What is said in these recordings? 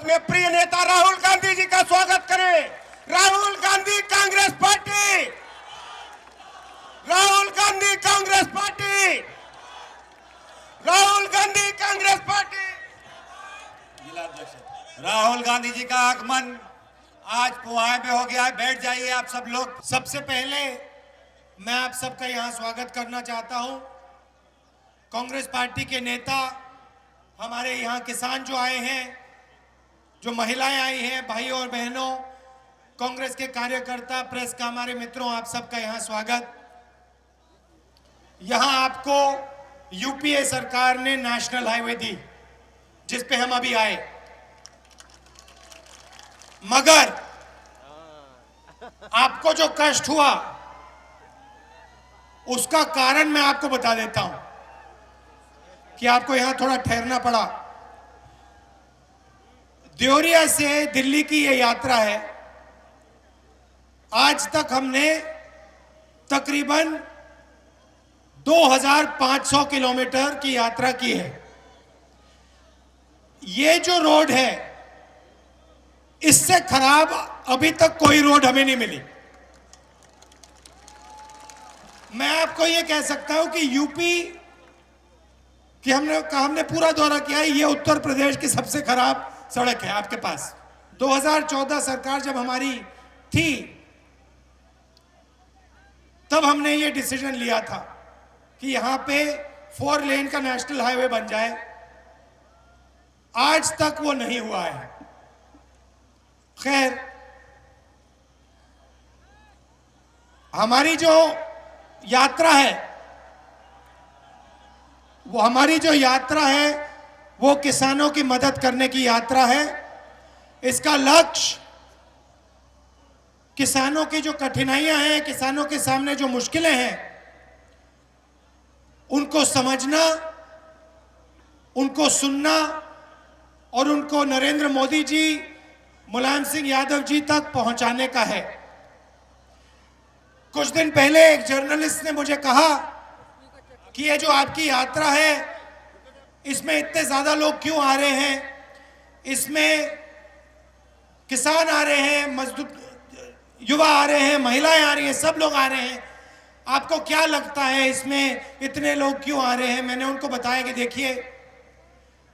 अपने प्रिय नेता राहुल गांधी जी का स्वागत करें। Rahul Gandhi Congress party, Rahul Gandhi Congress party, Rahul Gandhi Congress party. जिला अध्यक्ष राहुल गांधी जी का आगमन आज पुहाय में हो गया है। बैठ जाइए आप सब लोग। सबसे पहले मैं आप सबका यहाँ स्वागत करना चाहता हूँ। कांग्रेस पार्टी के नेता, हमारे यहाँ किसान जो आए हैं, जो महिलाएं आई हैं, भाइयों और बहनों, कांग्रेस के कार्यकर्ता, प्रेस का हमारे मित्रों, आप सबका यहाँ स्वागत। यहाँ आपको यूपीए सरकार ने नेशनल हाईवे दी जिस पे हम अभी आए, मगर आपको जो कष्ट हुआ उसका कारण मैं आपको बता देता हूं कि आपको यहां थोड़ा ठहरना पड़ा। देवरिया से दिल्ली की यह यात्रा है। आज तक हमने तकरीबन 2500 किलोमीटर की यात्रा की है। ये जो रोड है, इससे खराब अभी तक कोई रोड हमें नहीं मिली। मैं आपको ये कह सकता हूं कि यूपी कि हमने पूरा दौरा किया है, ये उत्तर प्रदेश की सबसे खराब सड़क है आपके पास। 2014 सरकार जब हमारी थी, तब हमने ये डिसीजन लिया था कि यहां पे 4 लेन का नेशनल हाईवे बन जाए। आज तक वो नहीं हुआ है। खैर, हमारी जो यात्रा है, वो किसानों की मदद करने की यात्रा है। इसका लक्ष्य किसानों की जो कठिनाइयां हैं, किसानों के सामने जो मुश्किलें हैं, उनको समझना, उनको सुनना और उनको नरेंद्र मोदी जी, मुलायम सिंह यादव जी तक पहुंचाने का है। कुछ दिन पहले एक जर्नलिस्ट ने मुझे कहा कि ये जो आपकी यात्रा है, इसमें इतने ज्यादा लोग क्यों आ रहे हैं? इसमें किसान आ रहे हैं, मजदूर, युवा आ रहे हैं, महिलाएं आ रही हैं, सब लोग आ रहे हैं। आपको क्या लगता है इसमें इतने लोग क्यों आ रहे हैं? मैंने उनको बताया कि देखिए,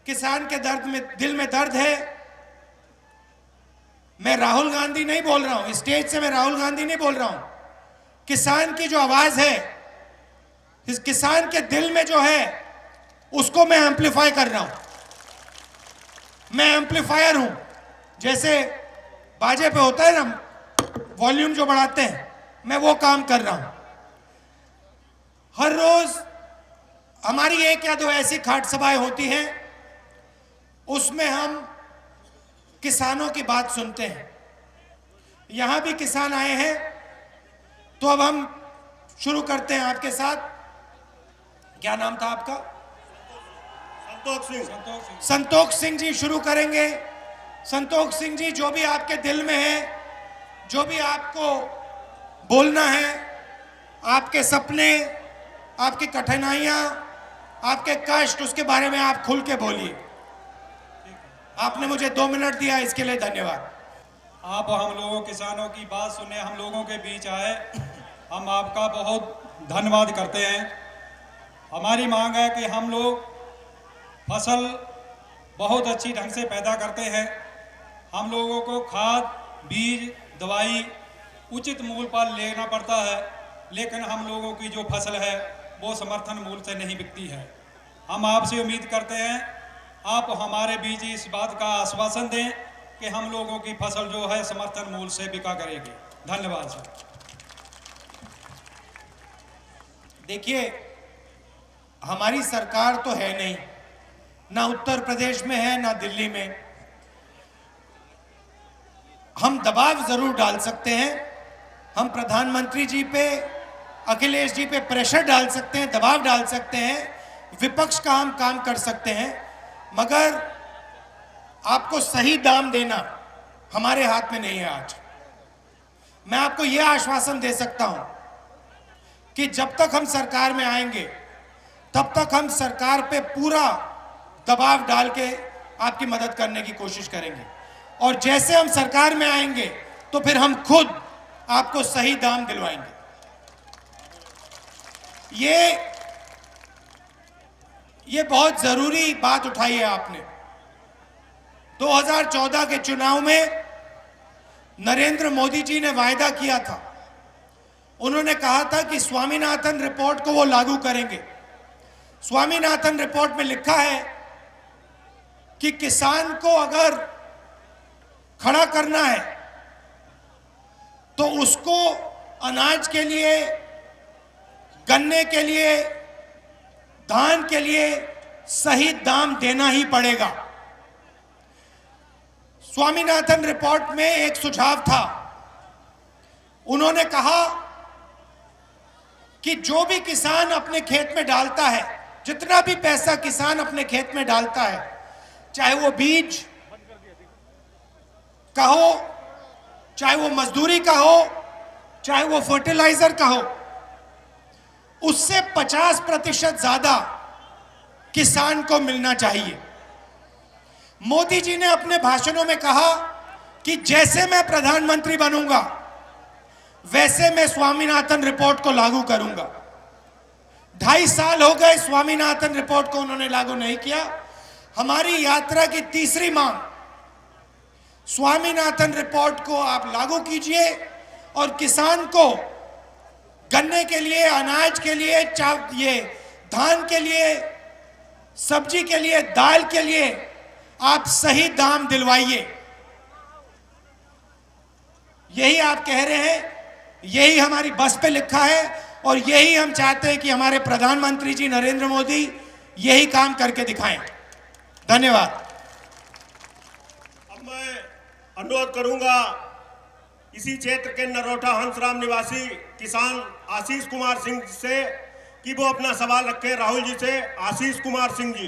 किसान के दर्द में, दिल में दर्द है। मैं राहुल गांधी नहीं बोल रहा हूं, स्टेज से मैं राहुल गांधी नहीं बोल रहा हूं। किसान की जो आवाज है, इस किसान के दिल में जो है, उसको मैं एम्पलीफाई कर रहा हूं। मैं एम्पलीफायर हूं। जैसे बाजे पे होता है ना, वॉल्यूम जो बढ़ाते हैं, मैं वो काम कर रहा हूं। हर रोज हमारी 1 या 2 ऐसी खाट सभाएं होती हैं, उसमें हम किसानों की बात सुनते हैं। यहां भी किसान आए हैं, तो अब हम शुरू करते हैं आपके साथ। क्या नाम था आपका? संतोष सिंह जी शुरू करेंगे। संतोष सिंह जी, जो भी आपके दिल में है, जो भी आपको बोलना है, आपके सपने, आपकी कठिनाइयां, आपके कष्ट, उसके बारे में आप खुल के बोलिए। आपने मुझे 2 मिनट दिया, इसके लिए धन्यवाद। आप हम लोगों किसानों की बात सुने, हम लोगों के बीच आए, हम आपका बहुत धन्यवाद करते हैं। हमारी मांग है कि हम लोग फसल बहुत अच्छी ढंग से पैदा करते हैं। हम लोगों को खाद, बीज, दवाई उचित मूल्य पर लेना पड़ता है, लेकिन हम लोगों की जो फसल है वो समर्थन मूल्य से नहीं बिकती है। हम आपसे उम्मीद करते हैं आप हमारे बीच इस बात का आश्वासन दें कि हम लोगों की फसल जो है समर्थन मूल्य से बिका करेगी। धन्यवाद सर। देखिए, हमारी सरकार तो है नहीं, ना उत्तर प्रदेश में है, ना दिल्ली में। हम दबाव जरूर डाल सकते हैं। हम प्रधानमंत्री जी पे, अखिलेश जी पे प्रेशर डाल सकते हैं, दबाव डाल सकते हैं, विपक्ष का हम काम कर सकते हैं, मगर आपको सही दाम देना हमारे हाथ में नहीं है। आज मैं आपको यह आश्वासन दे सकता हूं कि जब तक हम सरकार में आएंगे, तब तक हम सरकार पे पूरा दबाव डाल के आपकी मदद करने की कोशिश करेंगे। और जैसे हम सरकार में आएंगे तो फिर हम खुद आपको सही दाम दिलवाएंगे। ये बहुत जरूरी बात उठाई है आपने। 2014 के चुनाव में नरेंद्र मोदी जी ने वायदा किया था, उन्होंने कहा था कि स्वामीनाथन रिपोर्ट को वो लागू करेंगे। स्वामीनाथन रिपोर्ट में लिखा है कि किसान को अगर खड़ा करना है तो उसको अनाज के लिए, गन्ने के लिए, धान के लिए सही दाम देना ही पड़ेगा। स्वामीनाथन रिपोर्ट में एक सुझाव था, उन्होंने कहा कि जो भी किसान अपने खेत में डालता है, जितना भी पैसा किसान अपने खेत में डालता है, चाहे वो बीज का हो, चाहे वो मजदूरी का हो, चाहे वो फर्टिलाइजर का हो, उससे 50% ज्यादा किसान को मिलना चाहिए। मोदी जी ने अपने भाषणों में कहा कि जैसे मैं प्रधानमंत्री बनूंगा वैसे मैं स्वामीनाथन रिपोर्ट को लागू करूंगा। 2.5 साल हो गए स्वामीनाथन रिपोर्ट को उन्होंने लागू नहीं किया। हमारी यात्रा की तीसरी मांग, स्वामीनाथन रिपोर्ट को आप लागू कीजिए और किसान को गन्ने के लिए, अनाज के लिए, ये धान के लिए, सब्जी के लिए, दाल के लिए आप सही दाम दिलवाइए। यही आप कह रहे हैं, यही हमारी बस पे लिखा है और यही हम चाहते हैं कि हमारे प्रधानमंत्री जी नरेंद्र मोदी यही काम करके दिखाएं। धन्यवाद। अब मैं अनुरोध करूंगा इसी क्षेत्र के नरोटा हंसराम निवासी किसान आशीष कुमार सिंह से कि वो अपना सवाल रखें राहुल जी से। आशीष कुमार सिंह जी,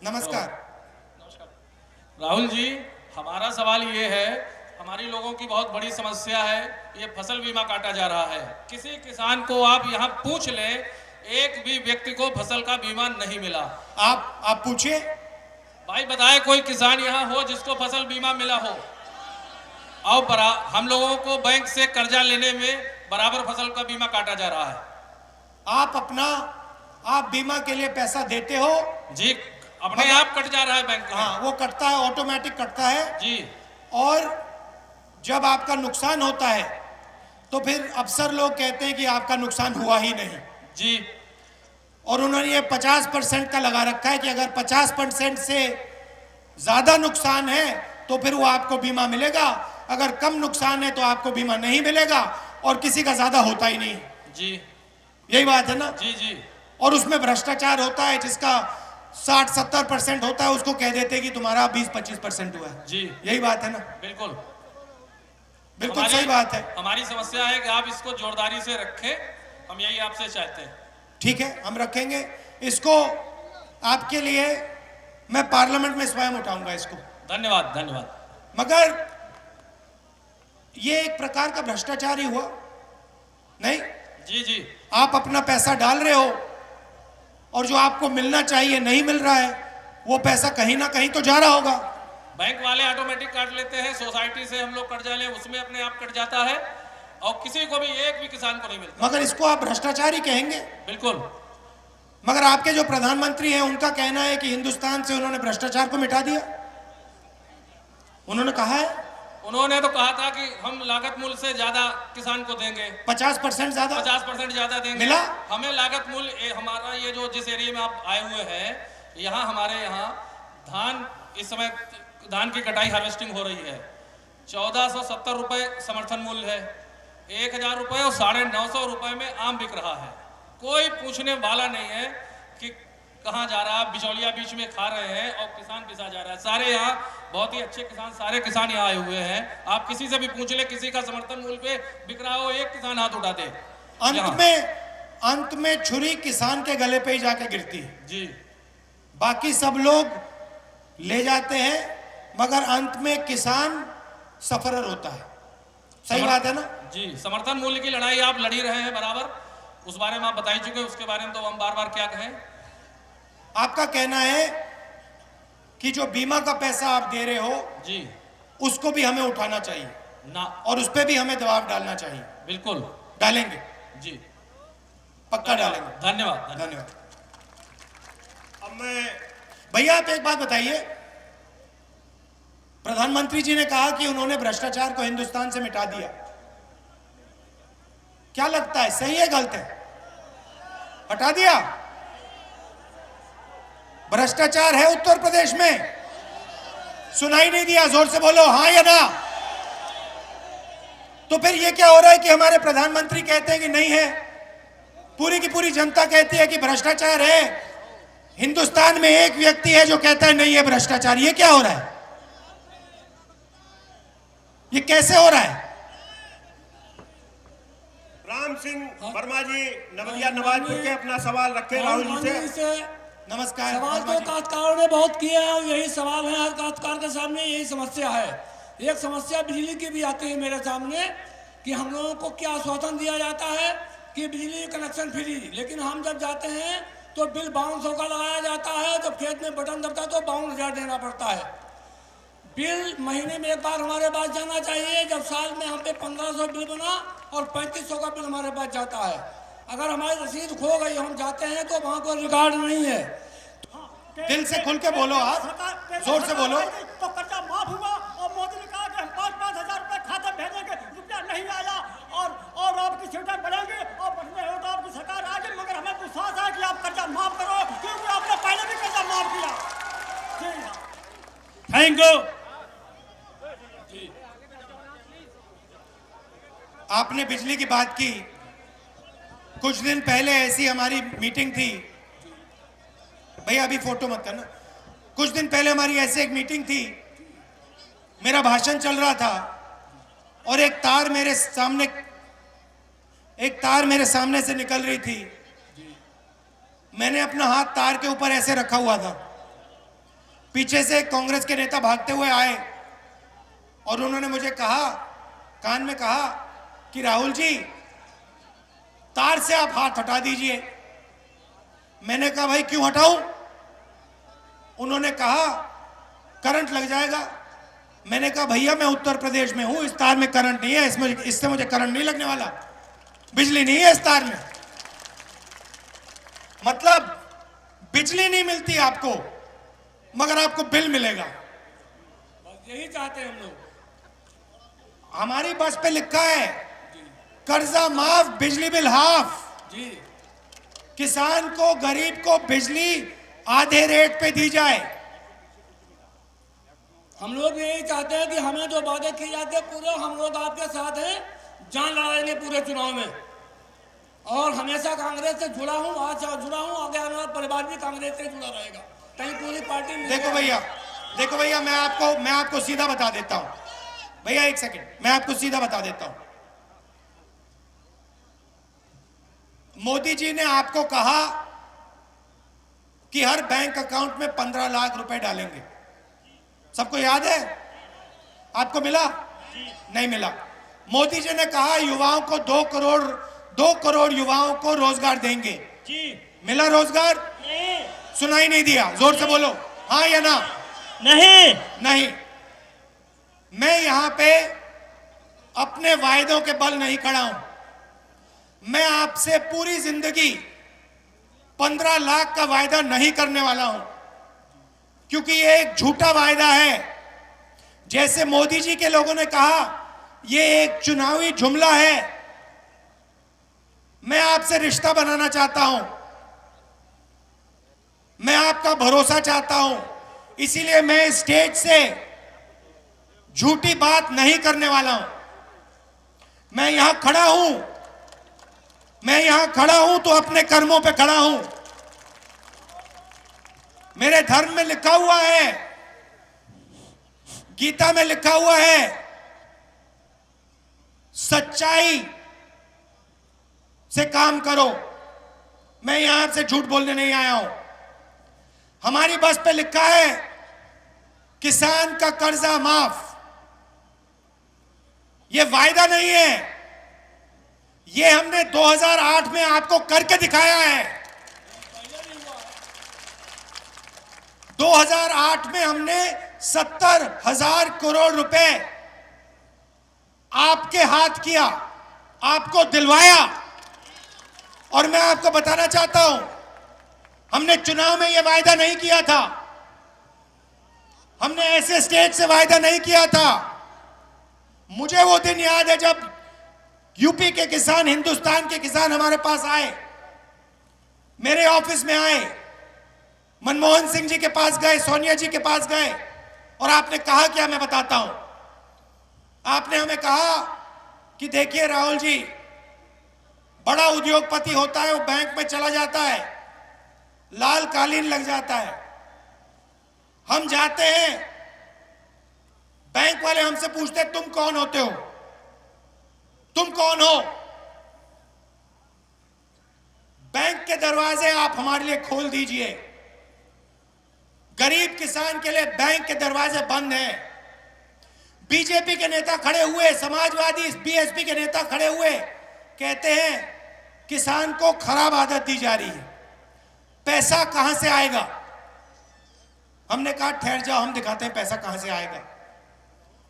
नमस्कार। राहुल जी, हमारा सवाल ये है, हमारी लोगों की बहुत बड़ी समस्या है, ये फसल बीमा काटा जा रहा है। किसी किसान को आप यहाँ पूछ लें, एक भी व्यक्ति को फसल का बीमा नहीं मिला। आप पूछिए भाई, बताए कोई किसान यहाँ हो जिसको फसल बीमा मिला हो? और हम लोगों को बैंक से कर्जा लेने में बराबर फसल का बीमा काटा जा रहा है। आप बीमा के लिए पैसा देते हो जी, अपने आप कट जा रहा है बैंक में। हाँ, वो कटता है, ऑटोमेटिक कटता है जी। और जब आपका नुकसान होता है तो फिर अफसर लोग कहते हैं कि आपका नुकसान हुआ ही नहीं जी। और उन्होंने ये 50% का लगा रखा है कि अगर 50% से ज्यादा नुकसान है तो फिर वो आपको बीमा मिलेगा, अगर कम नुकसान है तो आपको बीमा नहीं मिलेगा और किसी का ज्यादा होता ही नहीं जी। यही बात है ना? जी जी। और उसमें भ्रष्टाचार होता है, जिसका 60-70% होता है उसको कह देते हैं कि तुम्हारा 20-25% हुआ है। जी, यही बात है ना? बिल्कुल बिल्कुल सही बात है। हमारी समस्या है कि आप इसको जोरदारी से रखें, हम यही आपसे चाहते हैं। ठीक है, हम रखेंगे इसको, आपके लिए मैं पार्लियामेंट में स्वयं उठाऊंगा इसको। धन्यवाद धन्यवाद। मगर ये एक प्रकार का भ्रष्टाचार ही हुआ नहीं? जी जी। आप अपना पैसा डाल रहे हो और जो आपको मिलना चाहिए नहीं मिल रहा है, वो पैसा कहीं ना कहीं तो जा रहा होगा। बैंक वाले ऑटोमेटिक काट लेते हैं, सोसाइटी से हम लोग कर्जा लें उसमें अपने आप कट जाता है और किसी को भी, एक भी किसान को नहीं मिलता। मगर इसको आप भ्रष्टाचार ही कहेंगे? बिल्कुल। मगर आपके जो प्रधानमंत्री हैं उनका कहना है कि हिंदुस्तान से उन्होंने भ्रष्टाचार को मिटा दिया। उन्होंने कहा है, उन्होंने तो कहा था कि हम लागत मूल्य से ज्यादा किसान को देंगे, 50% ज्यादा, 50% ज्यादा देंगे। मिला? हमें लागत मूल्य, हमारा ये जो जिस एरिया में आप आए हुए हैं, यहाँ हमारे यहाँ धान, इस समय धान की कटाई हार्वेस्टिंग हो रही है, 1470 रुपए समर्थन मूल्य है, 1000 रुपए और 950 रुपए में आम बिक रहा है। कोई पूछने वाला नहीं है कि कहाँ जा रहा है, बिचौलिया बीच में खा रहे हैं और किसान पिसा जा रहा है। सारे यहाँ बहुत ही अच्छे किसान, सारे किसान यहाँ आए हुए हैं। आप किसी से भी पूछ ले, किसी का समर्थन मूल्य पे बिक रहा हो, एक किसान हाथ उठा दे। अंत में छुरी किसान के गले पे ही जाके गिरती है जी। बाकी सब लोग ले जाते हैं, मगर अंत में किसान सफरर होता है। सही बात है ना? जी। समर्थन मूल्य की लड़ाई आप लड़ी रहे हैं बराबर, उस बारे में आप बता ही चुके, उसके बारे में तो हम बार बार क्या कहें। आपका कहना है कि जो बीमा का पैसा आप दे रहे हो जी, उसको भी हमें उठाना चाहिए ना, और उस पर भी हमें दबाव डालना चाहिए। बिल्कुल डालेंगे, जी, पक्का डालेंगे। धन्यवाद। धन्यवाद। अब मैं भैया आप एक बात बताइए, प्रधानमंत्री जी ने कहा कि उन्होंने भ्रष्टाचार को हिंदुस्तान से मिटा दिया, क्या लगता है सही है गलत है? हटा दिया? भ्रष्टाचार है उत्तर प्रदेश में? सुनाई नहीं दिया, जोर से बोलो हाँ या ना। तो फिर ये क्या हो रहा है कि हमारे प्रधानमंत्री कहते हैं कि नहीं है, पूरी की पूरी जनता कहती है कि भ्रष्टाचार है, हिंदुस्तान में एक व्यक्ति है जो कहता है नहीं है भ्रष्टाचार। ये क्या हो रहा है? ये कैसे हो रहा है? राम सिंह वर्मा जी नवलिया नवाजपुर के अपना सवाल रखे राहुल जी से। नमस्कार। सवाल तो काश्तकारों ने बहुत किए हैं और यही सवाल है, हर काश्तकार के सामने यही समस्या है। एक समस्या बिजली की भी आती है मेरे सामने कि हम लोगों को क्या आश्वासन दिया जाता है कि बिजली कनेक्शन फ्री, लेकिन हम जब जाते हैं तो बिल 5200 का लगाया जाता है, जब खेत में बटन दबता है तो 52,000 देना पड़ता है। बिल महीने में एक बार हमारे पास जाना चाहिए, जब साल में हम पे 1500 बिल बना और 3500 का बिल हमारे पास जाता है। अगर हमारी रसीद खो गई, हम जाते हैं तो वहाँ कोई रिकॉर्ड नहीं है। दिल से खुल के बोलो, आप जोर से बोलो। तो कर्जा माफ हुआ और मोदी ने कहा कि हम 5-5 हजार रुपए खाते भेजेंगे, रुपया नहीं आया और आपकी सीटें बढ़ेंगी और बढ़ने हो तो आपकी सरकार आ गई, मगर हमें विश्वास है कि आप कर्जा माफ करो, क्योंकि आपने पहले भी कर्जा माफ किया। Thank you. आपने बिजली की बात की, कुछ दिन पहले ऐसी हमारी मीटिंग थी, भैया अभी फोटो मत करना। कुछ दिन पहले हमारी ऐसी एक मीटिंग थी, मेरा भाषण चल रहा था और एक तार मेरे सामने से निकल रही थी। मैंने अपना हाथ तार के ऊपर ऐसे रखा हुआ था, पीछे से कांग्रेस के नेता भागते हुए आए और उन्होंने मुझे कहा, कान में कहा कि राहुल जी तार से आप हाथ हटा दीजिए। मैंने कहा भाई क्यों हटाऊं? उन्होंने कहा करंट लग जाएगा। मैंने कहा भैया मैं उत्तर प्रदेश में हूं, इस तार में करंट नहीं है, इससे मुझे करंट नहीं लगने वाला, बिजली नहीं है इस तार में। मतलब बिजली नहीं मिलती आपको, मगर आपको बिल मिलेगा। यही चाहते हैं हम लोग। हमारी बस पे लिखा है कर्जा माफ, बिजली बिल हाफ। जी, किसान को, गरीब को बिजली आधे रेट पे दी जाए। हम लोग यही चाहते हैं कि हमें जो वादे किए जाते हैं पूरे, हम लोग आपके साथ हैं, जान लड़ाएंगे पूरे चुनाव में। और हमेशा कांग्रेस से जुड़ा हूं, आज जुड़ा हूं, आगे आने वाला परिवार भी कांग्रेस से जुड़ा रहेगा, कहीं पूरी पार्टी में। देखो भैया मैं आपको सीधा बता देता हूं। भैया एक सेकंड, मैं आपको सीधा बता देता हूं। मोदी जी ने आपको कहा कि हर बैंक अकाउंट में 15 लाख रुपए डालेंगे, सबको याद है? आपको मिला? नहीं मिला। मोदी जी ने कहा युवाओं को 2 करोड़ युवाओं को रोजगार देंगे। जी, मिला रोजगार? नहीं, सुनाई नहीं दिया, जोर से बोलो हाँ या ना। नहीं। मैं यहां पे अपने वायदों के बल नहीं खड़ा हूं। मैं आपसे पूरी जिंदगी 15 लाख का वायदा नहीं करने वाला हूं, क्योंकि ये एक झूठा वायदा है। जैसे मोदी जी के लोगों ने कहा ये एक चुनावी जुमला है। मैं आपसे रिश्ता बनाना चाहता हूं, मैं आपका भरोसा चाहता हूं, इसीलिए मैं स्टेज से झूठी बात नहीं करने वाला हूं। मैं यहां खड़ा हूं तो अपने कर्मों पे खड़ा हूं। मेरे धर्म में लिखा हुआ है, गीता में लिखा हुआ है, सच्चाई से काम करो। मैं यहां से झूठ बोलने नहीं आया हूं। हमारी बस पे लिखा है किसान का कर्जा माफ। ये वायदा नहीं है, ये हमने 2008 में आपको करके दिखाया है। 2008 में हमने 70,000 करोड़ रुपए आपके हाथ किया, आपको दिलवाया। और मैं आपको बताना चाहता हूं, हमने चुनाव में यह वायदा नहीं किया था, हमने ऐसे स्टेज से वायदा नहीं किया था। मुझे वो दिन याद है जब यूपी के किसान, हिंदुस्तान के किसान हमारे पास आए, मेरे ऑफिस में आए, मनमोहन सिंह जी के पास गए, सोनिया जी के पास गए, और आपने कहा क्या, मैं बताता हूं। आपने हमें कहा कि देखिए राहुल जी, बड़ा उद्योगपति होता है, वो बैंक में चला जाता है, लाल कालीन लग जाता है, हम जाते हैं, बैंक वाले हमसे पूछते तुम कौन होते हो, तुम कौन हो। बैंक के दरवाजे आप हमारे लिए खोल दीजिए। गरीब किसान के लिए बैंक के दरवाजे बंद हैं। बीजेपी के नेता खड़े हुए, समाजवादी बीएसपी के नेता खड़े हुए, कहते हैं किसान को खराब आदत दी जा रही है, पैसा कहां से आएगा। हमने कहा ठहर जाओ, हम दिखाते हैं पैसा कहां से आएगा।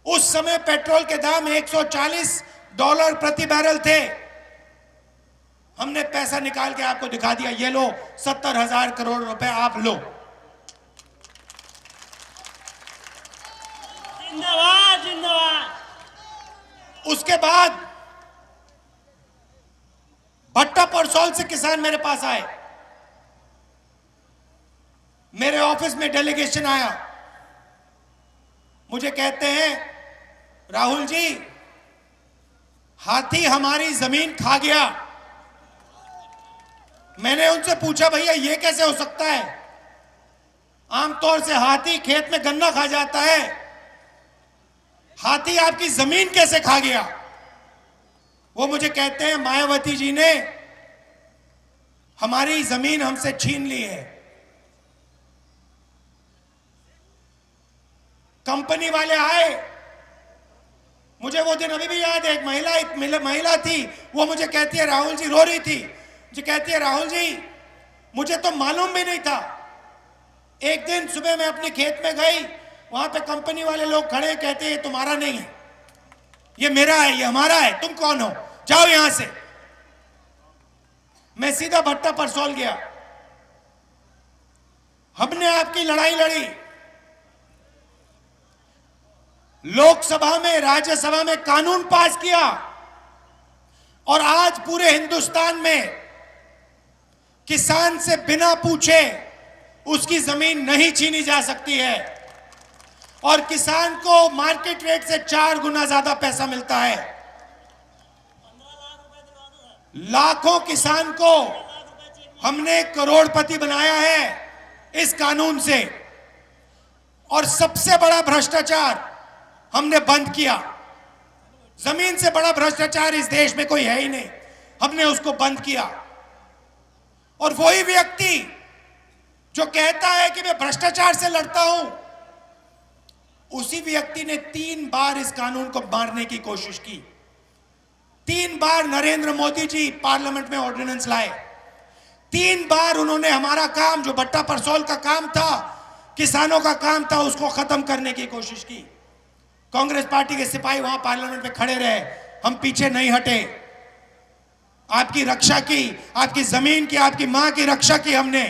उस समय पेट्रोल के दाम $140 प्रति बैरल थे। हमने पैसा निकाल के आपको दिखा दिया, ये लो 70,000 करोड़ रुपए आप लो। जिंदाबाद जिंदाबाद। उसके बाद भट्टा परसौल से किसान मेरे पास आए, मेरे ऑफिस में डेलीगेशन आया, मुझे कहते हैं राहुल जी, हाथी हमारी जमीन खा गया। मैंने उनसे पूछा भैया ये कैसे हो सकता है, आमतौर से हाथी खेत में गन्ना खा जाता है, हाथी आपकी जमीन कैसे खा गया। वो मुझे कहते हैं मायावती जी ने हमारी जमीन हमसे छीन ली है। कंपनी वाले आए, मुझे वो दिन अभी भी याद है, एक महिला थी, वो मुझे कहती है राहुल जी, रो रही थी, मुझे कहती है राहुल जी मुझे तो मालूम भी नहीं था। एक दिन सुबह मैं अपने खेत में गई, वहां पे कंपनी वाले लोग खड़े, कहते हैं ये तुम्हारा नहीं है, ये मेरा है, ये हमारा है, तुम कौन हो, जाओ यहां से। मैं सीधा भट्टा परसौल गया, हमने आपकी लड़ाई लड़ी, लोकसभा में, राज्यसभा में कानून पास किया, और आज पूरे हिंदुस्तान में किसान से बिना पूछे उसकी जमीन नहीं छीनी जा सकती है, और किसान को मार्केट रेट से 4 गुना ज्यादा पैसा मिलता है। लाखों किसान को हमने करोड़पति बनाया है इस कानून से, और सबसे बड़ा भ्रष्टाचार हमने बंद किया। जमीन से बड़ा भ्रष्टाचार इस देश में कोई है ही नहीं, हमने उसको बंद किया। और वही व्यक्ति जो कहता है कि मैं भ्रष्टाचार से लड़ता हूं, उसी व्यक्ति ने 3 बार इस कानून को मारने की कोशिश की। 3 बार नरेंद्र मोदी जी पार्लियामेंट में ऑर्डिनेंस लाए, 3 बार उन्होंने हमारा काम, जो भट्टा परसौल का काम था, किसानों का काम था, उसको खत्म करने की कोशिश की। कांग्रेस पार्टी के सिपाही वहां पार्लियामेंट में खड़े रहे, हम पीछे नहीं हटे, आपकी रक्षा की, आपकी जमीन की, आपकी मां की रक्षा की हमने।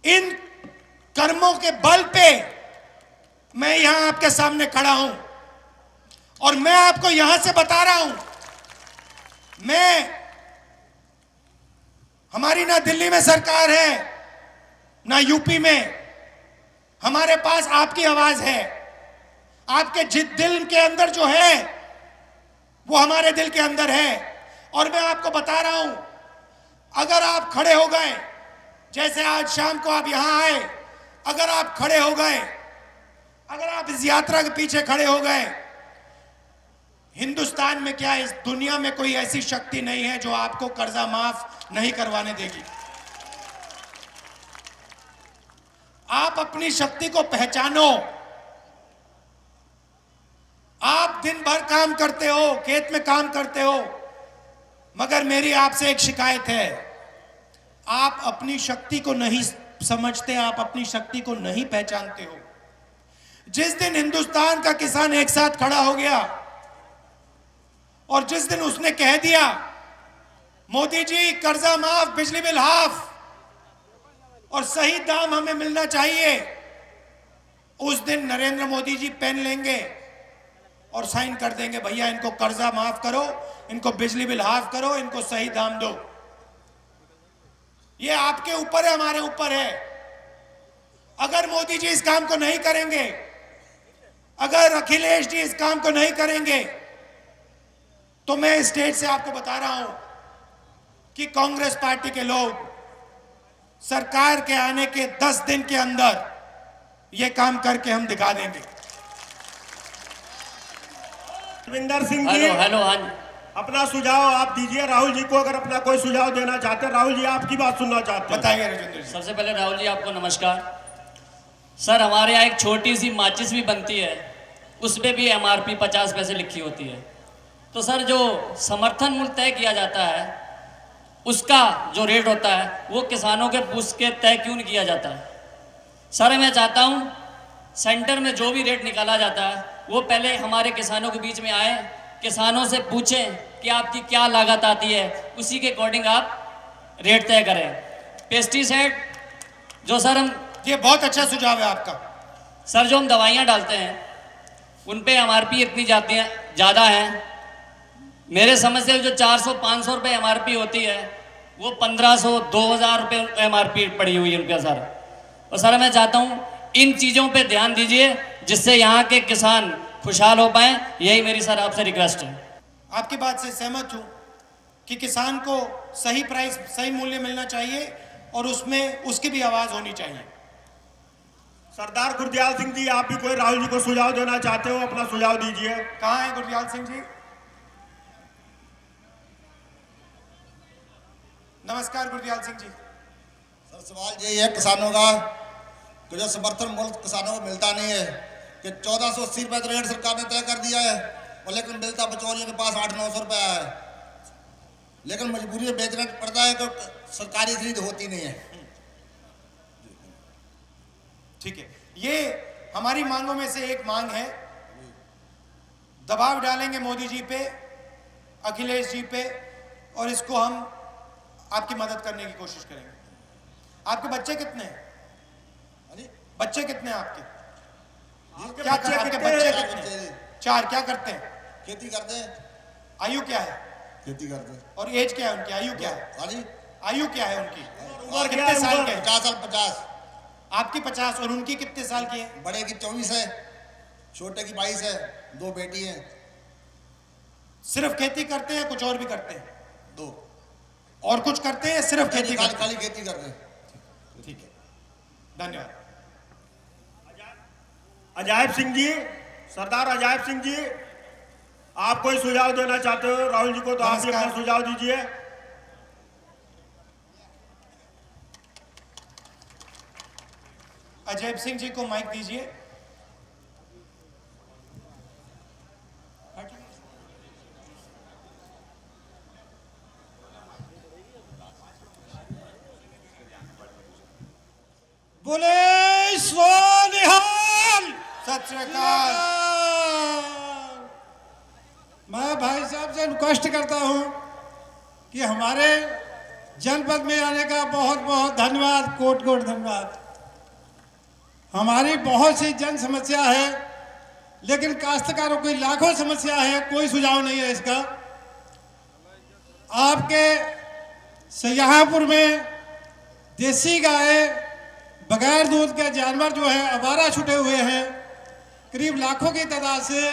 इन कर्मों के बल पे मैं यहां आपके सामने खड़ा हूं, और मैं आपको यहां से बता रहा हूं, हमारी ना दिल्ली में सरकार है, ना यूपी में, हमारे पास आपकी आवाज है। आपके दिल के अंदर जो है वो हमारे दिल के अंदर है। और मैं आपको बता रहा हूं, अगर आप खड़े हो गए, जैसे आज शाम को आप यहां आए, अगर आप खड़े हो गए, अगर आप इस यात्रा के पीछे खड़े हो गए, हिंदुस्तान में क्या, इस दुनिया में कोई ऐसी शक्ति नहीं है जो आपको कर्जा माफ नहीं करवाने देगी। आप अपनी शक्ति को पहचानो। आप दिन भर काम करते हो, खेत में काम करते हो, मगर मेरी आपसे एक शिकायत है, आप अपनी शक्ति को नहीं समझते, आप अपनी शक्ति को नहीं पहचानते हो। जिस दिन हिंदुस्तान का किसान एक साथ खड़ा हो गया और जिस दिन उसने कह दिया मोदी जी कर्जा माफ, बिजली बिल हाफ और सही दाम हमें मिलना चाहिए, उस दिन नरेंद्र मोदी जी पेन लेंगे और साइन कर देंगे, भैया इनको कर्जा माफ करो, इनको बिजली बिल हाफ करो, इनको सही दाम दो। ये आपके ऊपर है, हमारे ऊपर है। अगर मोदी जी इस काम को नहीं करेंगे, अगर अखिलेश जी इस काम को नहीं करेंगे, तो मैं स्टेज से आपको बता रहा हूं कि कांग्रेस पार्टी के लोग सरकार के आने के 10 दिन के अंदर यह काम करके हम दिखा देंगे। रविंदर सिंह जी, हेलो हाँ जी। अपना सुझाव आप दीजिए। राहुल जी को अगर अपना कोई सुझाव देना चाहते हैं, राहुल जी आपकी बात सुनना चाहते हैं, बताइए राजेंद्र जी। सबसे पहले राहुल जी आपको नमस्कार। सर हमारे यहाँ एक छोटी सी माचिस भी बनती है, उसमें भी MRP 50 पैसे लिखी होती है। तो सर जो समर्थन मूल्य तय किया जाता है उसका जो रेट होता है वो किसानों के पूछ के तय क्यों नहीं किया जाता है? सर मैं चाहता हूँ सेंटर में जो भी रेट निकाला जाता है वो पहले हमारे किसानों के बीच में आए, किसानों से पूछें कि आपकी क्या लागत आती है, उसी के अकॉर्डिंग आप रेट तय करें। पेस्टिसाइड जो सर हम ये बहुत अच्छा सुझाव है आपका। सर जो हम दवाइयाँ डालते हैं उन पे MRP इतनी जाती है, ज़्यादा है। मेरे समझ से जो 400-500 रुपये MRP होती है वो 1500-2000 रुपये MRP पड़ी हुई है उनके सर। और सर मैं चाहता हूँ इन चीज़ों पे ध्यान दीजिए जिससे यहाँ के किसान खुशहाल हो पाएँ, यही मेरी सर आपसे रिक्वेस्ट है। आपकी बात से सहमत हूं कि किसान को सही प्राइस, सही मूल्य मिलना चाहिए और उसमें उसकी भी आवाज होनी चाहिए। सरदार गुरदयाल सिंह जी, आप भी कोई राहुल जी को सुझाव देना चाहते हो, अपना सुझाव दीजिए। कहाँ है गुरदयाल सिंह जी? नमस्कार गुरदयाल सिंह जी। सर सवाल यही है किसानों का कि जो समर्थन मूल्य किसानों को मिलता नहीं है, कि 1480 रुपये तो रेट सरकार ने तय कर दिया है और लेकिन मिलता बिचौलियों के पास 800-900 रुपया है, लेकिन मजबूरी में बेचना पड़ता है कि सरकारी खरीद होती नहीं है। ठीक है, ये हमारी मांगों में से एक मांग है। दबाव डालेंगे मोदी जी पे, अखिलेश जी पे, और इसको हम आपकी मदद करने की कोशिश करेंगे। आपके बच्चे कितने हैं? बच्चे कितने हैं आपके? क्या बच्चे आपके कितने बच्चे हैं? कितने हैं? 4। क्या करते हैं? खेती करते हैं। आयु क्या है? खेती करते हैं। और एज क्या है उनकी? आयु क्या है? हाँ जी, आयु क्या है उनकी? उम्र क्या कितने है? साल उम्र? के हैं? 50 साल 50। आपकी 50 और उनकी कितने साल की है? बड़े की 24 है, छोटे की 22 है, 2 बेटी हैं। सिर्फ खेती करते हैं, कुछ और भी करते हैं? 2। और कुछ करते हैं, सिर्फ खेती करते खाली खेती करते हैं। हैं? ठीक है, धन्यवाद। अजायब सिंह जी, सरदार अजायब सिंह जी, आप कोई सुझाव देना चाहते हो राहुल जी को, तो आप भी नमस्कार। अपना सुझाव दीजिए। अजय सिंह जी को माइक दीजिए। बोले सोनिहाल। सत श्री अकाल। मैं भाई साहब से रिक्वेस्ट करता हूं कि हमारे जनपद में आने का बहुत बहुत धन्यवाद, कोट कोट धन्यवाद। हमारी बहुत सी जन समस्या है, लेकिन काश्तकारों की लाखों समस्या है, कोई सुझाव नहीं है इसका। आपके सयाहपुर में देसी गाय, बगैर दूध के जानवर जो है आवारा छुटे हुए हैं, करीब लाखों की तादाद से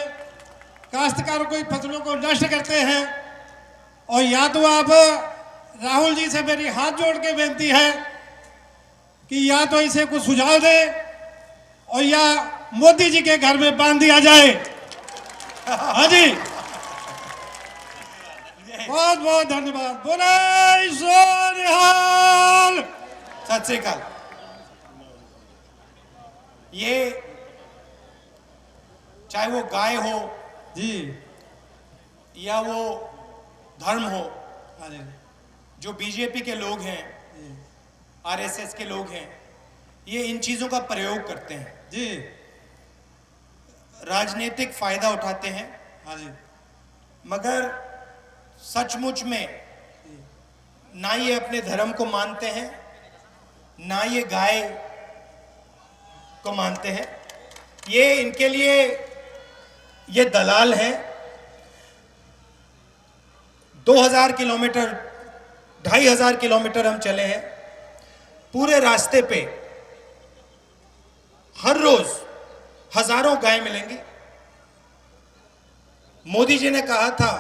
काश्तकारों की फसलों को नष्ट करते हैं। और या तो आप राहुल जी से मेरी हाथ जोड़ के बेनती है कि या तो इसे कुछ सुझाव दें और या मोदी जी के घर में बांध दिया जाए। हाँ जी, बहुत बहुत धन्यवाद। बोले सोनिहाल। सत श्री अकाल। ये चाहे वो गाय हो जी, या वो धर्म हो, हाँ जी, जो बीजेपी के लोग हैं, आरएसएस के लोग हैं, ये इन चीजों का प्रयोग करते हैं, जी राजनीतिक फायदा उठाते हैं, हाँ जी मगर सचमुच में ना ये अपने धर्म को मानते हैं, ना ये गाय को मानते हैं। ये इनके लिए ये दलाल हैं। 2000 किलोमीटर 2500 किलोमीटर हम चले हैं। पूरे रास्ते पे हर रोज हजारों गाय मिलेंगी। मोदी जी ने कहा था,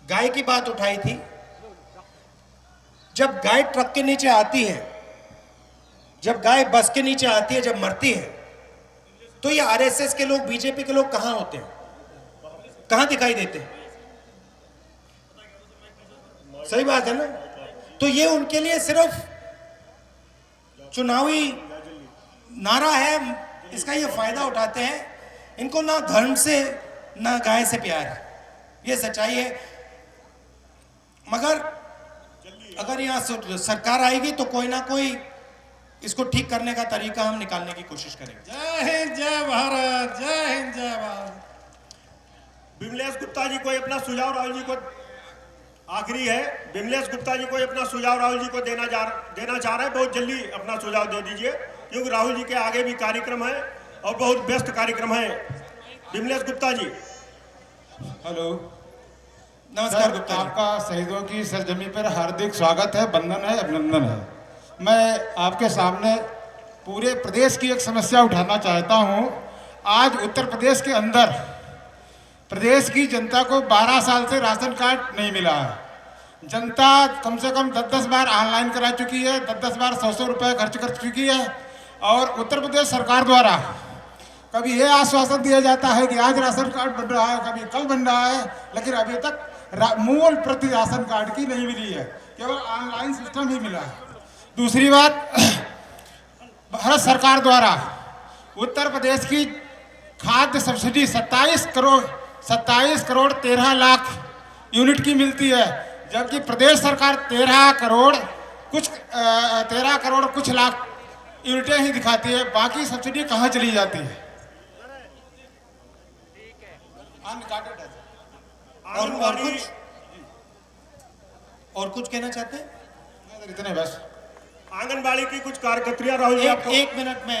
गाय की बात उठाई थी, जब गाय ट्रक के नीचे आती है, जब गाय बस के नीचे आती है, जब मरती है, तो ये आरएसएस के लोग, बीजेपी के लोग कहां होते हैं, कहां दिखाई देते हैं? सही बात है ना? तो ये उनके लिए सिर्फ चुनावी नारा है, इसका ये फायदा उठाते हैं। इनको ना धर्म से ना गाय से प्यार है, ये सच्चाई है। मगर अगर यहाँ सरकार आएगी तो कोई ना कोई इसको ठीक करने का तरीका हम निकालने की कोशिश करेंगे। जय हिंद, जय भारत, जय हिंद, जय भारत। विमलेश गुप्ता जी को अपना सुझाव राहुल जी को, आखिरी है, विमलेश गुप्ता जी को अपना सुझाव राहुल जी को देना चाह रहे हैं। बहुत जल्दी अपना सुझाव दे दीजिए, क्योंकि राहुल जी के आगे भी कार्यक्रम है और बहुत व्यस्त कार्यक्रम है। विमलेश गुप्ता जी। हेलो, नमस्कार गुप्ता जी। आपका शहीदों की सरजमी पर हार्दिक स्वागत है, वंदन है, अभिनंदन है। मैं आपके सामने पूरे प्रदेश की एक समस्या उठाना चाहता हूं। आज उत्तर प्रदेश के अंदर प्रदेश की जनता को 12 साल से राशन कार्ड नहीं मिला है। जनता कम से कम 10-10 बार ऑनलाइन करा चुकी है, 10-10 बार 100-100 रुपये खर्च कर चुकी है। और उत्तर प्रदेश सरकार द्वारा कभी ये आश्वासन दिया जाता है कि आज राशन कार्ड बन रहा है, कभी कल बन रहा है, लेकिन अभी तक मूल प्रति राशन कार्ड की नहीं मिली है, केवल ऑनलाइन सिस्टम ही मिला है। दूसरी बात, भारत सरकार द्वारा उत्तर प्रदेश की खाद्य सब्सिडी 27 करोड़ 13 लाख यूनिट की मिलती है, जबकि प्रदेश सरकार 13 करोड़ कुछ लाख यूनिटें ही दिखाती है। बाकी सब्सिडी कहाँ चली जाती है? और कुछ कहना चाहते हैं? इतने बस। आंगनबाड़ी की कुछ कार्यकर्तियां राहुल जी आपको। एक मिनट में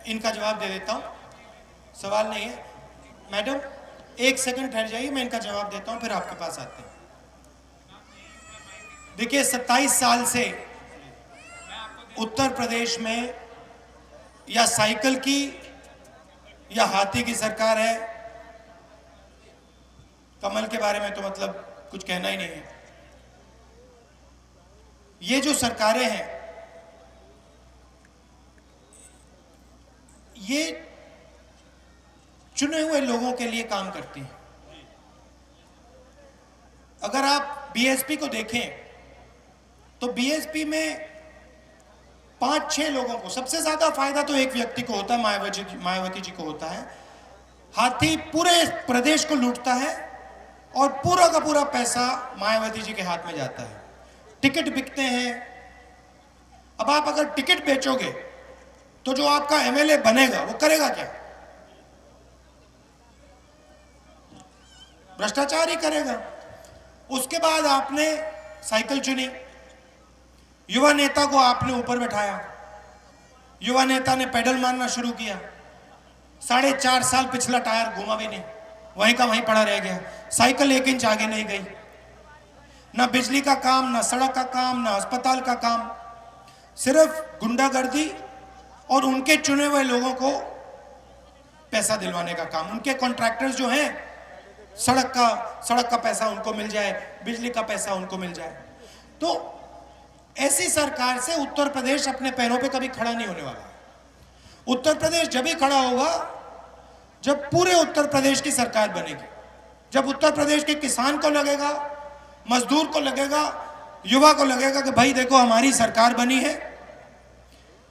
इनका जवाब दे देता हूं, सवाल नहीं है। मैडम 1 सेकंड ठहर जाइए, मैं इनका जवाब देता हूं, फिर आपके पास आते हैं। देखिए, 27 साल से उत्तर प्रदेश में या साइकिल की या हाथी की सरकार है। कमल के बारे में तो मतलब कुछ कहना ही नहीं है। ये जो सरकारें हैं, ये चुने हुए लोगों के लिए काम करती हैं। अगर आप बीएसपी को देखें तो बीएसपी में 5-6 लोगों को सबसे ज्यादा फायदा तो एक व्यक्ति को होता है, मायावती जी को होता है। हाथी पूरे प्रदेश को लूटता है और पूरा का पूरा पैसा मायावती जी के हाथ में जाता है। टिकट बिकते हैं। अब आप अगर टिकट बेचोगे तो जो आपका एमएलए बनेगा वो करेगा क्या? भ्रष्टाचार ही करेगा। उसके बाद आपने साइकिल चुनी, युवा नेता को आपने ऊपर बैठाया, युवा नेता ने पेडल मारना शुरू किया। 4.5 साल पिछला टायर घुमा भी नहीं, वहीं का वहीं पड़ा रह गया। साइकिल 1 इंच आगे नहीं गई। ना बिजली का काम, ना सड़क का काम, ना अस्पताल का काम, सिर्फ गुंडागर्दी और उनके चुने हुए लोगों को पैसा दिलवाने का काम। उनके कॉन्ट्रैक्टर्स जो हैं, सड़क का पैसा उनको मिल जाए, बिजली का पैसा उनको मिल जाए। तो ऐसी सरकार से उत्तर प्रदेश अपने पैरों पे कभी खड़ा नहीं होने वाला। उत्तर प्रदेश जब ही खड़ा होगा जब पूरे उत्तर प्रदेश की सरकार बनेगी, जब उत्तर प्रदेश के किसान को लगेगा, मजदूर को लगेगा, युवा को लगेगा कि भाई देखो हमारी सरकार बनी है,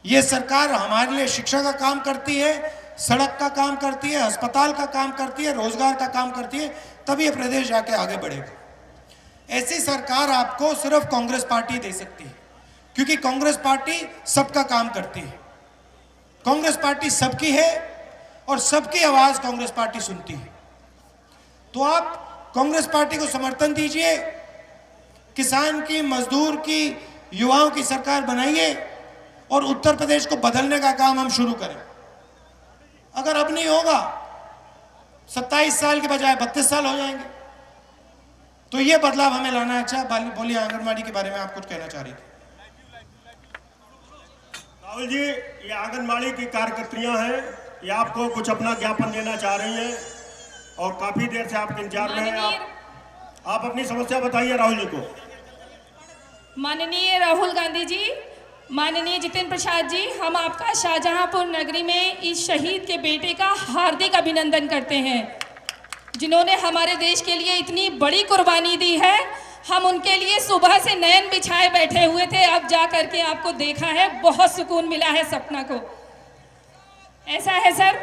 ये सरकार हमारे लिए शिक्षा का काम करती है, सड़क का काम करती है, अस्पताल का काम करती है, रोजगार का काम करती है, तब ये प्रदेश जाके आगे बढ़ेगा। ऐसी सरकार आपको सिर्फ कांग्रेस पार्टी दे सकती है। क्योंकि कांग्रेस पार्टी सबका काम करती है, कांग्रेस पार्टी सबकी है और सबकी आवाज कांग्रेस पार्टी सुनती है। तो आप कांग्रेस पार्टी को समर्थन दीजिए, किसान की, मजदूर की, युवाओं की सरकार बनाइए और उत्तर प्रदेश को बदलने का काम हम शुरू करें। अगर अब नहीं होगा 27 साल के बजाय 32 साल हो जाएंगे। तो ये बदलाव हमें लाना है। अच्छा बोलिए, आंगनबाड़ी के बारे में आप कुछ कहना चाह रही थी। राहुल जी, ये आंगनबाड़ी की कार्यकर्तियां हैं, ये आपको कुछ अपना ज्ञापन देना चाह रही हैं और काफी देर से आपके इंतजार में हैं। आप अपनी समस्या बताइए राहुल जी को। माननीय राहुल गांधी जी, माननीय जितेंद्र प्रसाद जी, हम आपका शाहजहांपुर नगरी में इस शहीद के बेटे का हार्दिक अभिनंदन करते हैं, जिन्होंने हमारे देश के लिए इतनी बड़ी कुर्बानी दी है। हम उनके लिए सुबह से नयन बिछाए बैठे हुए थे, अब जा करके आपको देखा है, बहुत सुकून मिला है सपना को। ऐसा है सर,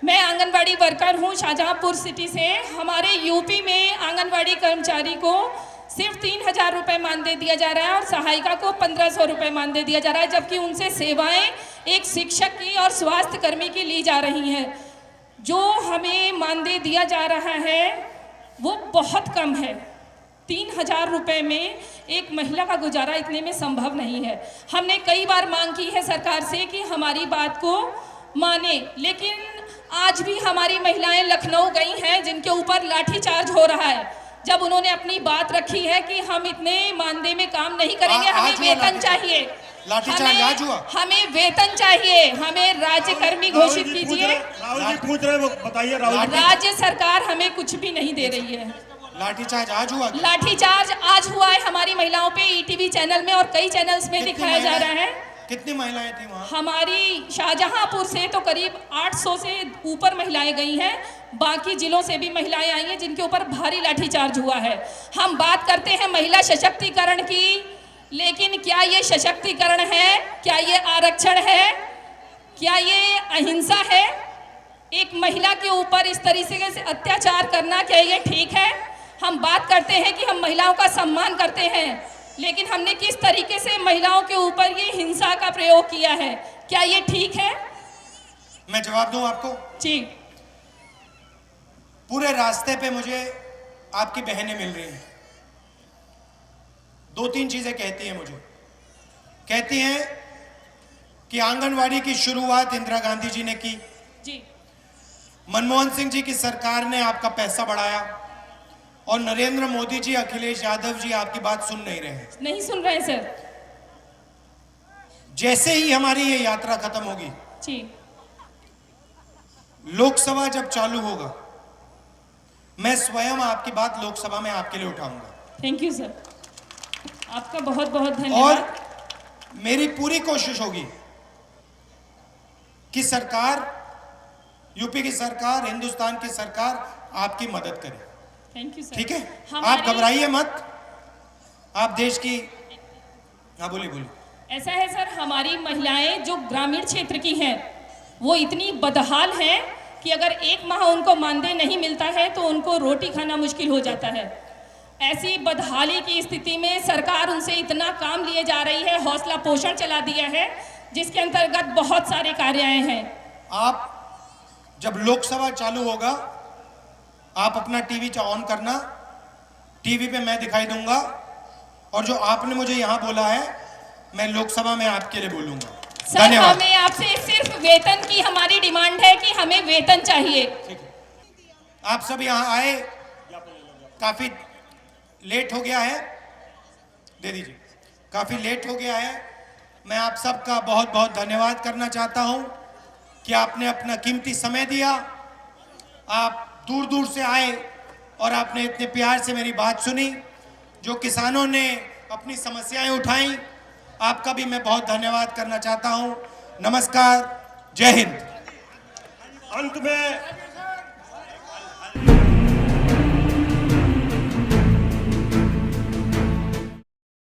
मैं आंगनबाड़ी वर्कर हूँ शाहजहांपुर सिटी से। हमारे यूपी में आंगनबाड़ी कर्मचारी को सिर्फ 3,000 रुपये मानदेय दिया जा रहा है और सहायिका को 1,500 रुपये मानदेय दिया जा रहा है, जबकि उनसे सेवाएं एक शिक्षक की और स्वास्थ्य कर्मी की ली जा रही हैं। जो हमें मानदेय दिया जा रहा है वो बहुत कम है। 3,000 रुपये में एक महिला का गुजारा इतने में संभव नहीं है। हमने कई बार मांग की है सरकार से कि हमारी बात को माने, लेकिन आज भी हमारी महिलाएं लखनऊ गई हैं जिनके ऊपर लाठीचार्ज हो रहा है, जब उन्होंने अपनी बात रखी है कि हम इतने मानदेय में काम नहीं करेंगे, हमें वेतन चाहिए, हमें वेतन चाहिए, हमें राज्य कर्मी घोषित कीजिए। राहुल जी पूछ रहे, बताइए राहुल। राज्य सरकार हमें कुछ भी नहीं दे रही है। लाठीचार्ज आज हुआ? लाठीचार्ज आज हुआ है हमारी महिलाओं पे, ईटीवी चैनल में और कई चैनल्स में दिखाया जा रहा है। कितनी महिलाएं थी वहाँ? हमारी शाहजहांपुर से तो करीब 800 से ऊपर महिलाएं गई हैं, बाकी जिलों से भी महिलाएं आई हैं जिनके ऊपर भारी लाठीचार्ज हुआ है। हम बात करते हैं महिला सशक्तिकरण की, लेकिन क्या ये सशक्तिकरण है? क्या ये आरक्षण है? क्या ये अहिंसा है? एक महिला के ऊपर इस तरीके से अत्याचार करना, क्या ये ठीक है? हम बात करते हैं कि हम महिलाओं का सम्मान करते हैं, लेकिन हमने किस तरीके से महिलाओं के ऊपर ये हिंसा का प्रयोग किया है, क्या ये ठीक है? मैं जवाब दूं आपको? जी। पूरे रास्ते पे मुझे आपकी बहनें मिल रही हैं, 2-3 चीजें कहती हैं मुझे। कहती हैं कि आंगनवाड़ी की शुरुआत इंदिरा गांधी जी ने की जी, मनमोहन सिंह जी की सरकार ने आपका पैसा बढ़ाया और नरेंद्र मोदी जी, अखिलेश यादव जी आपकी बात सुन नहीं रहे हैं। नहीं सुन रहे सर। जैसे ही हमारी ये यात्रा खत्म होगी जी, लोकसभा जब चालू होगा, मैं स्वयं आपकी बात लोकसभा में आपके लिए उठाऊंगा। थैंक यू सर, आपका बहुत बहुत धन्यवाद। और मेरी पूरी कोशिश होगी कि सरकार, यूपी की सरकार, हिंदुस्तान की सरकार आपकी मदद करे। Thank you sir. ठीक है, आप घबराइए मत, आप देश की। हाँ बोलिए। ऐसा है सर, हमारी महिलाएं जो ग्रामीण क्षेत्र की हैं वो इतनी बदहाल हैं कि अगर 1 माह उनको मानदेय नहीं मिलता है तो उनको रोटी खाना मुश्किल हो जाता है। ऐसी बदहाली की स्थिति में सरकार उनसे इतना काम लिए जा रही है, हौसला पोषण चला दिया है, जिसके अंतर्गत बहुत सारे कार्य हैं। आप जब लोकसभा चालू होगा, आप अपना टीवी ऑन करना, टीवी पे मैं दिखाई दूंगा और जो आपने मुझे यहाँ बोला है मैं लोकसभा में आपके लिए बोलूंगा। सर, हमें आपसे सिर्फ वेतन की हमारी डिमांड है कि हमें वेतन चाहिए। ठीक है, आप सब यहाँ आए, काफी लेट हो गया है, दे दीजिए, काफी लेट हो गया है। मैं आप सबका बहुत बहुत धन्यवाद करना चाहता हूँ कि आपने अपना कीमती समय दिया, आप दूर दूर से आए और आपने इतने प्यार से मेरी बात सुनी। जो किसानों ने अपनी समस्याएं उठाई, आपका भी मैं बहुत धन्यवाद करना चाहता हूं। नमस्कार, जय हिंद। अंत में